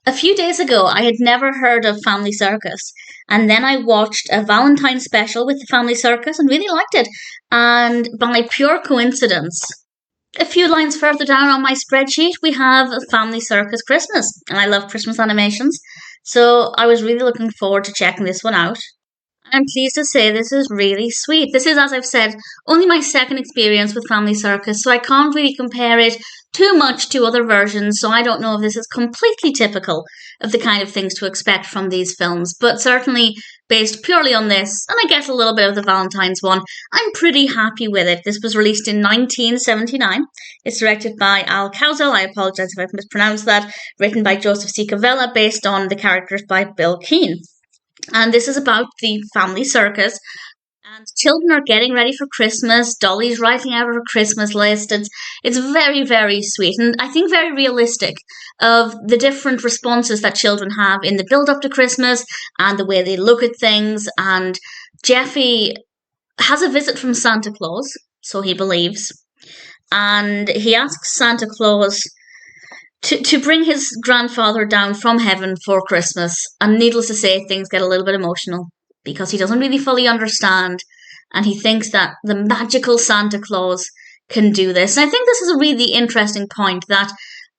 A few days ago, I had never heard of Family Circus, and then I watched a Valentine special with the Family Circus and really liked it. And by pure coincidence, a few lines further down on my spreadsheet, we have a Family Circus Christmas, and I love Christmas animations, so I was really looking forward to checking this one out. I'm pleased to say this is really sweet. This is, as I've said, only my second experience with Family Circus, so I can't really compare it too much to other versions, so I don't know if this is completely typical of the kind of things to expect from these films, but certainly based purely on this, and I guess a little bit of the Valentine's one, I'm pretty happy with it. This was released in 1979. It's directed by Al Kouzel, I apologise if I've mispronounced that, written by Joseph C. Cavella, based on the characters by Bill Keane. And this is about the family circus. And children are getting ready for Christmas. Dolly's writing out her Christmas list. It's very, very sweet. And I think very realistic of the different responses that children have in the build up to Christmas and the way they look at things. And Jeffy has a visit from Santa Claus, so he believes. And he asks Santa Claus to bring his grandfather down from heaven for Christmas. And needless to say, things get a little bit emotional because he doesn't really fully understand. And he thinks that the magical Santa Claus can do this. And I think this is a really interesting point that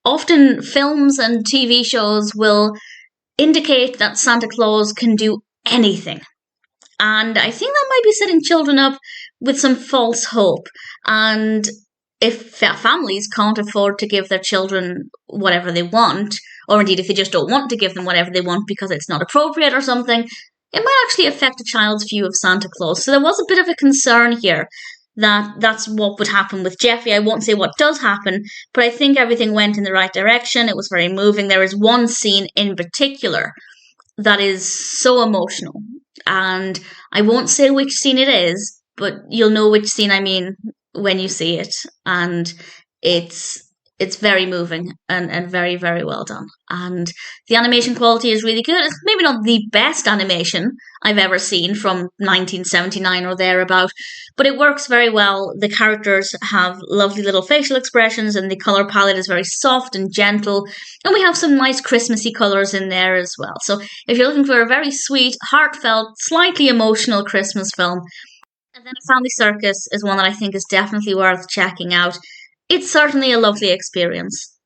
often films and TV shows will indicate that Santa Claus can do anything. And I think that might be setting children up with some false hope. And if families can't afford to give their children whatever they want, or indeed if they just don't want to give them whatever they want because it's not appropriate or something, it might actually affect a child's view of Santa Claus. So there was a bit of a concern here that that's what would happen with Jeffy. I won't say what does happen, but I think everything went in the right direction. It was very moving. There is one scene in particular that is so emotional. And I won't say which scene it is, but you'll know which scene I mean when you see it. And it's very moving and very, very well done. And the animation quality is really good. It's maybe not the best animation I've ever seen from 1979 or thereabout, but it works very well. The characters have lovely little facial expressions and the colour palette is very soft and gentle. And we have some nice Christmassy colours in there as well. So if you're looking for a very sweet, heartfelt, slightly emotional Christmas film, and then Family Circus is one that I think is definitely worth checking out. It's certainly a lovely experience.